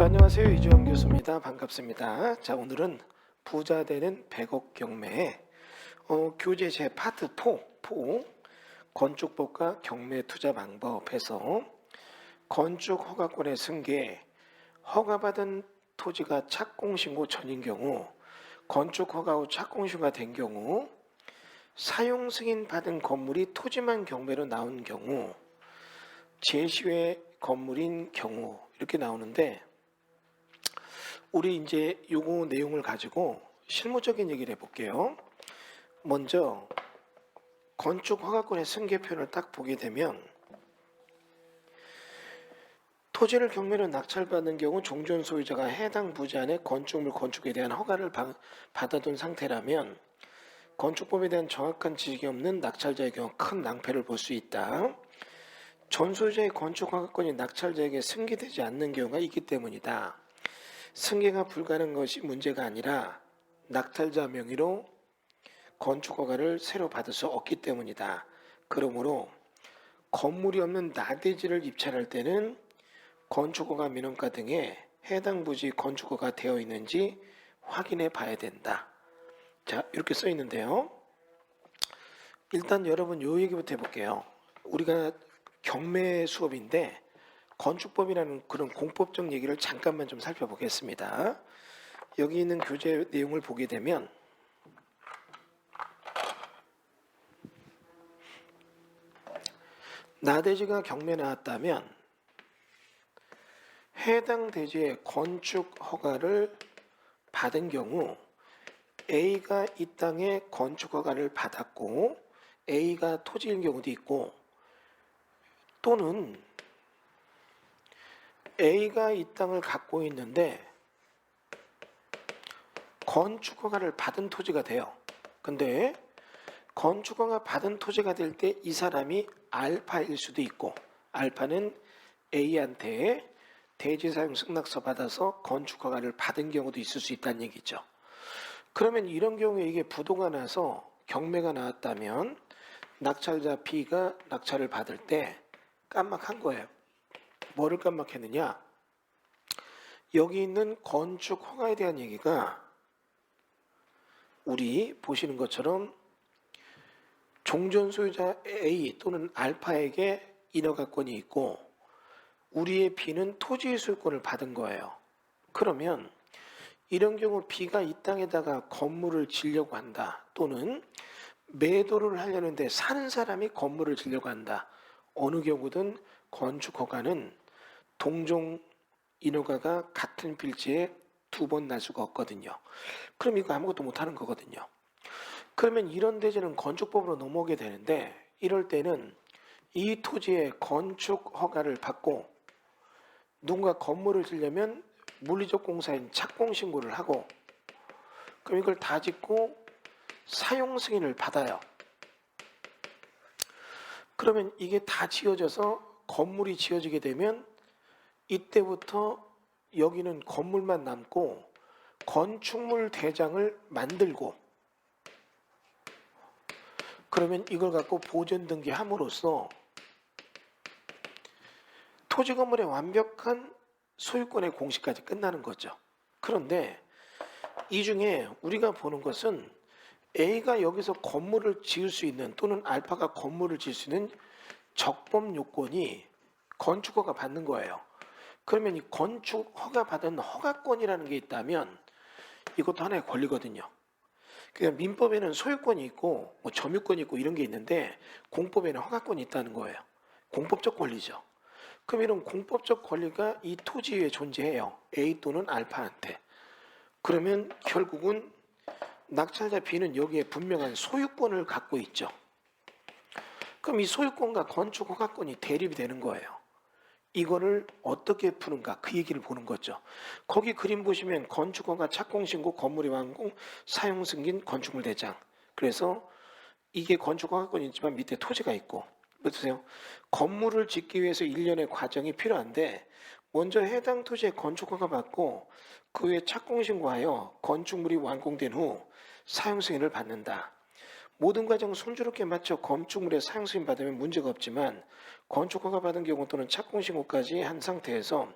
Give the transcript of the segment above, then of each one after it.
안녕하세요. 이주영 교수입니다. 반갑습니다. 자, 오늘은 부자 되는 100억 경매 교재 제 파트 4 건축법과 경매 투자 방법에서 건축 허가권의 승계, 허가받은 토지가 착공신고 전인 경우, 건축 허가 후 착공신고가 된 경우, 사용 승인 받은 건물이 토지만 경매로 나온 경우, 제시외 건물인 경우 이렇게 나오는데, 우리 이제 요거 내용을 가지고 실무적인 얘기를 해볼게요. 먼저 건축 허가권의 승계표를 딱 보게 되면, 토지를 경매로 낙찰받는 경우 종전 소유자가 해당 부지 안에 건축물 건축에 대한 허가를 받아둔 상태라면 건축법에 대한 정확한 지식이 없는 낙찰자의 경우 큰 낭패를 볼 수 있다. 전 소유자의 건축 허가권이 낙찰자에게 승계되지 않는 경우가 있기 때문이다. 승계가 불가능한 것이 문제가 아니라 낙찰자 명의로 건축 허가를 새로 받을 수 없기 때문이다. 그러므로 건물이 없는 나대지를 입찰할 때는 건축허가 민원가 등에 해당 부지 건축허가 되어 있는지 확인해 봐야 된다. 자, 이렇게 써 있는데요. 일단 여러분 요 얘기부터 해볼게요. 우리가 경매 수업인데 건축법이라는 그런 공법적 얘기를 잠깐만 좀 살펴보겠습니다. 여기 있는 교재 내용을 보게 되면 나대지가 경매에 나왔다면 해당 대지의 건축 허가를 받은 경우 A가 이 땅에 건축 허가를 받았고 A가 토지인 경우도 있고, 또는 A가 이 땅을 갖고 있는데 건축 허가를 받은 토지가 돼요. 근데 건축 허가 받은 토지가 될 때 이 사람이 알파일 수도 있고, 알파는 A한테 대지사용 승낙서 받아서 건축 허가를 받은 경우도 있을 수 있다는 얘기죠. 그러면 이런 경우에 이게 부도가 나서 경매가 나왔다면 낙찰자 B가 낙찰을 받을 때 깜빡한 거예요. 뭐를 깜빡했느냐? 여기 있는 건축 허가에 대한 얘기가 우리 보시는 것처럼 종전 소유자 A 또는 알파에게 인허가권이 있고 우리의 B는 토지의 소유권을 받은 거예요. 그러면 이런 경우 B가 이 땅에다가 건물을 지려고 한다, 또는 매도를 하려는데 사는 사람이 건물을 지려고 한다. 어느 경우든 건축 허가는 동종 인허가가 같은 필지에 두 번 날 수가 없거든요. 그럼 이거 아무것도 못하는 거거든요. 그러면 이런 대지는 건축법으로 넘어오게 되는데, 이럴 때는 이 토지의 건축 허가를 받고 누군가 건물을 지려면 물리적 공사인 착공 신고를 하고, 그럼 이걸 다 짓고 사용 승인을 받아요. 그러면 이게 다 지어져서 건물이 지어지게 되면 이때부터 여기는 건물만 남고 건축물 대장을 만들고, 그러면 이걸 갖고 보존 등기함으로써 토지 건물의 완벽한 소유권의 공시까지 끝나는 거죠. 그런데 이 중에 우리가 보는 것은 A가 여기서 건물을 지을 수 있는, 또는 알파가 건물을 지을 수 있는 적법 요건이 건축 허가 받는 거예요. 그러면 이 건축 허가 받은 허가권이라는 게 있다면 이것도 하나의 권리거든요. 그냥 민법에는 소유권이 있고 뭐 점유권이 있고 이런 게 있는데 공법에는 허가권이 있다는 거예요. 공법적 권리죠. 그럼 이런 공법적 권리가 이 토지에 존재해요. A 또는 알파한테. 그러면 결국은 낙찰자 B는 여기에 분명한 소유권을 갖고 있죠. 그럼 이 소유권과 건축 허가권이 대립이 되는 거예요. 이거를 어떻게 푸는가, 그 얘기를 보는 거죠. 거기 그림 보시면 건축 허가, 착공 신고, 건물의 완공, 사용 승인, 건축물 대장. 그래서 이게 건축 허가권이 있지만 밑에 토지가 있고, 보세요. 건물을 짓기 위해서 일련의 과정이 필요한데 먼저 해당 토지에 건축 허가 받고 그 후에 착공 신고하여 건축물이 완공된 후 사용 승인을 받는다. 모든 과정 순조롭게 마쳐 건축물에 사용 승인 받으면 문제가 없지만 건축 허가 받은 경우 또는 착공 신고까지 한 상태에서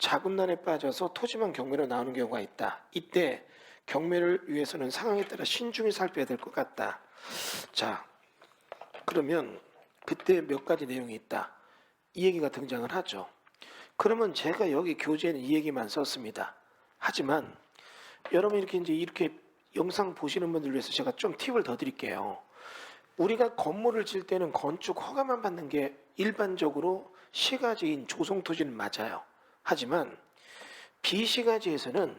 자군난에 빠져서 토지만 경매로 나오는 경우가 있다. 이때 경매를 위해서는 상황에 따라 신중히 살펴야 될 것 같다. 자, 그러면 그때 몇 가지 내용이 있다. 이 얘기가 등장을 하죠. 그러면 제가 여기 교재에는 이 얘기만 썼습니다. 하지만 여러분 이렇게 영상 보시는 분들 위해서 제가 좀 팁을 더 드릴게요. 우리가 건물을 질 때는 건축 허가만 받는 게 일반적으로 시가지인 조성토지는 맞아요. 하지만 비시가지에서는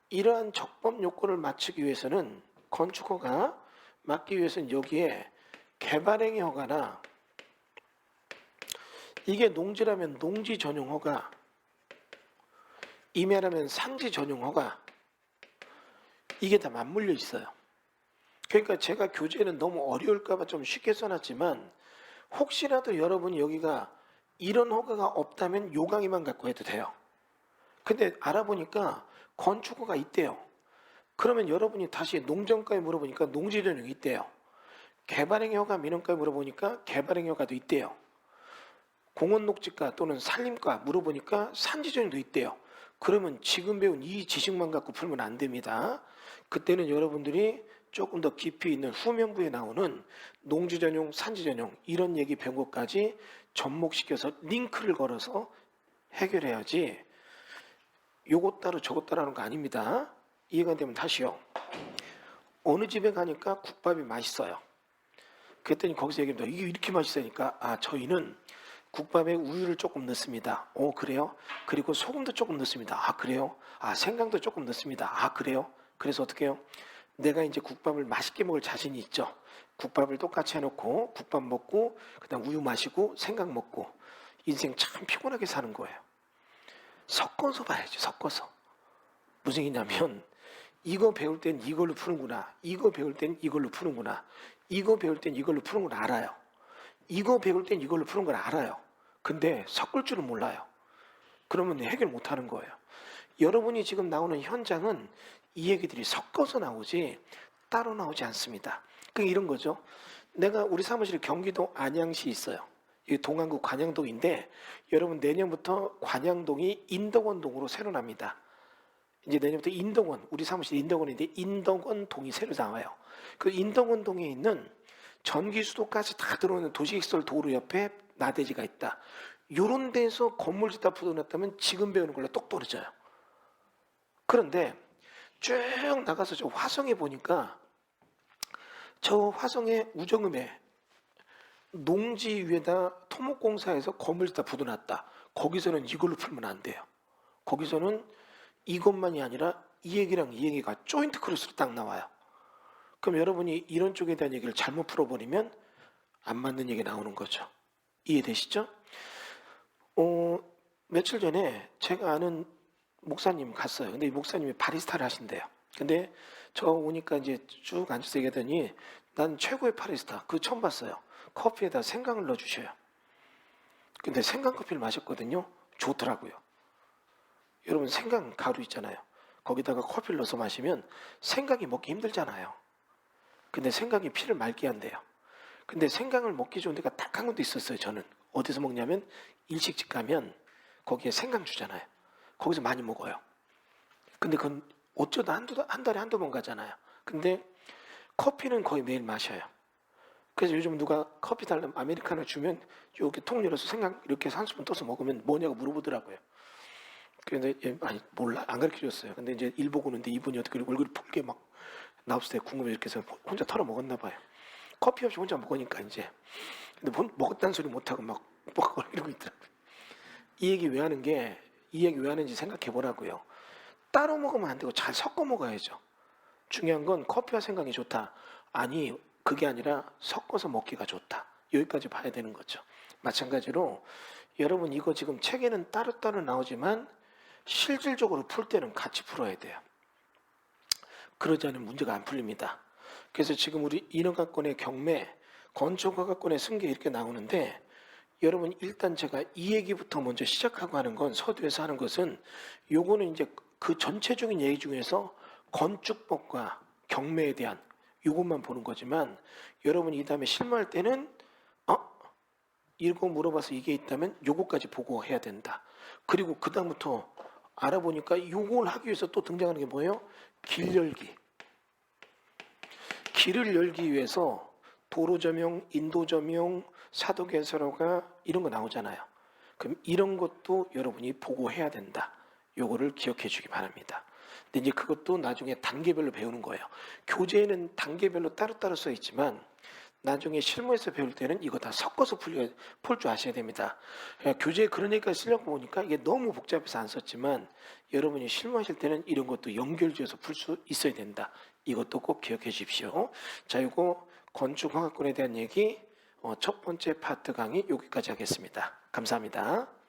이러한 적법 요건을 맞추기 위해서는 건축허가 맞기 위해서는 여기에 개발행위 허가나 이게 농지라면 농지 전용 허가, 임야라면 산지 전용 허가, 이게 다 맞물려 있어요. 그러니까 제가 교재는 너무 어려울까봐 좀 쉽게 써놨지만 혹시라도 여러분이 여기가 이런 허가가 없다면 요 강의만 갖고 해도 돼요. 근데 알아보니까 건축허가 있대요. 그러면 여러분이 다시 농정과에 물어보니까 농지 전용이 있대요. 개발행위 허가 민원과에 물어보니까 개발행위 허가도 있대요. 공원녹지과 또는 산림과 물어보니까 산지 전용도 있대요. 그러면 지금 배운 이 지식만 갖고 풀면 안 됩니다. 그때는 여러분들이 조금 더 깊이 있는 후면부에 나오는 농지 전용, 산지 전용 이런 얘기 배운 것까지 접목시켜서 링크를 걸어서 해결해야지 요것 따로 저것 따로 하는 거 아닙니다. 이해가 되면 다시요. 어느 집에 가니까 국밥이 맛있어요. 그랬더니 거기서 얘기합니다. 이게 이렇게 맛있으니까 저희는 국밥에 우유를 조금 넣습니다. 그래요? 그리고 소금도 조금 넣습니다. 그래요? 생강도 조금 넣습니다. 그래요? 그래서 어떻게 해요? 내가 이제 국밥을 맛있게 먹을 자신이 있죠. 국밥을 똑같이 해놓고 국밥 먹고 그다음 우유 마시고 생강 먹고 인생 참 피곤하게 사는 거예요. 섞어서 봐야죠. 섞어서. 무슨 얘기냐면 이거 배울 땐 이걸로 푸는구나. 이거 배울 땐 이걸로 푸는구나. 이거 배울 땐 이걸로 푸는 걸 알아요. 이거 배울 땐 이걸로 푸는 걸 알아요. 근데 섞을 줄은 몰라요. 그러면 해결 못하는 거예요. 여러분이 지금 나오는 현장은 이 얘기들이 섞어서 나오지 따로 나오지 않습니다. 그러니까 이런 거죠. 내가 우리 사무실에 경기도 안양시 있어요. 이 동안구 관양동인데 여러분 내년부터 관양동이 인덕원동으로 새로 납니다. 이제 내년부터 인덕원, 우리 사무실 인덕원인데 인덕원동이 새로 나와요. 그 인덕원동에 있는 전기수도까지 다 들어오는 도시시설 도로 옆에 나대지가 있다. 요런 데서 건물 짓다 부도났다면 지금 배우는 걸로 똑 떨어져요. 그런데 쭉 나가서 저 화성에 보니까 저 화성의 우정읍에 농지 위에다 토목공사에서 건물 짓다 부도났다. 거기서는 이걸로 풀면 안 돼요. 거기서는 이것만이 아니라 이 얘기랑 이 얘기가 조인트 크로스로 딱 나와요. 그럼 여러분이 이런 쪽에 대한 얘기를 잘못 풀어버리면 안 맞는 얘기 나오는 거죠. 이해되시죠? 며칠 전에 제가 아는 목사님 갔어요. 근데 이 목사님이 바리스타를 하신대요. 근데 저 오니까 이제 쭉 앉아서 얘기하더니 난 최고의 바리스타 그거 처음 봤어요. 커피에다 생강을 넣어주셔요. 근데 생강 커피를 마셨거든요. 좋더라고요. 여러분 생강 가루 있잖아요. 거기다가 커피를 넣어서 마시면 생강이 먹기 힘들잖아요. 근데 생강이 피를 맑게 한대요. 근데 생강을 먹기 좋은 데가 딱 한 군데 있었어요. 저는 어디서 먹냐면 일식집 가면 거기에 생강 주잖아요. 거기서 많이 먹어요. 근데 그건 어쩌다 한 달에 한두 번 가잖아요. 근데 커피는 거의 매일 마셔요. 그래서 요즘 누가 커피 달라면 아메리카노 주면 이렇게 통 열어서 생강 이렇게 한 스푼 떠서 먹으면 뭐냐고 물어보더라고요. 근데 아니 몰라 안 가르쳐줬어요. 근데 이제 일 보고 오는데 이분이 어떻게 얼굴이 붉게 막 나왔을 때 궁금해 이렇게 해서 혼자 털어 먹었나 봐요. 커피 없이 혼자 먹으니까 이제 근데 먹었다는 소리 못하고 막 이러고 있더라고요. 이 얘기 왜 하는지 생각해 보라고요. 따로 먹으면 안 되고 잘 섞어 먹어야죠. 중요한 건 커피와 생강이 좋다. 아니 그게 아니라 섞어서 먹기가 좋다. 여기까지 봐야 되는 거죠. 마찬가지로 여러분 이거 지금 책에는 따로따로 나오지만 실질적으로 풀 때는 같이 풀어야 돼요. 그러지 않으면 문제가 안 풀립니다. 그래서 지금 우리 인허가권의 경매, 건축허가권의 승계 이렇게 나오는데 여러분 일단 제가 이 얘기부터 먼저 시작하고 하는 건 서두에서 하는 것은 요거는 이제 그 전체적인 얘기 중에서 건축법과 경매에 대한 요것만 보는 거지만 여러분이 이 다음에 실무할 때는 이거 물어봐서 이게 있다면 요거까지 보고 해야 된다. 그리고 그 다음부터 알아보니까 요걸 하기 위해서 또 등장하는 게 뭐예요? 길 열기. 길을 열기 위해서 도로 점용, 인도 점용, 사도 개설어가 이런 거 나오잖아요. 그럼 이런 것도 여러분이 보고 해야 된다. 요거를 기억해 주기 바랍니다. 근데 이제 그것도 나중에 단계별로 배우는 거예요. 교재에는 단계별로 따로따로 써 있지만 나중에 실무에서 배울 때는 이거 다 섞어서 풀 줄 아셔야 됩니다. 교재에 그러니까 쓰려고 보니까 이게 너무 복잡해서 안 썼지만 여러분이 실무하실 때는 이런 것도 연결지어서 풀 수 있어야 된다. 이것도 꼭 기억해 주십시오. 자, 이거 건축화학군에 대한 얘기 첫 번째 파트 강의 여기까지 하겠습니다. 감사합니다.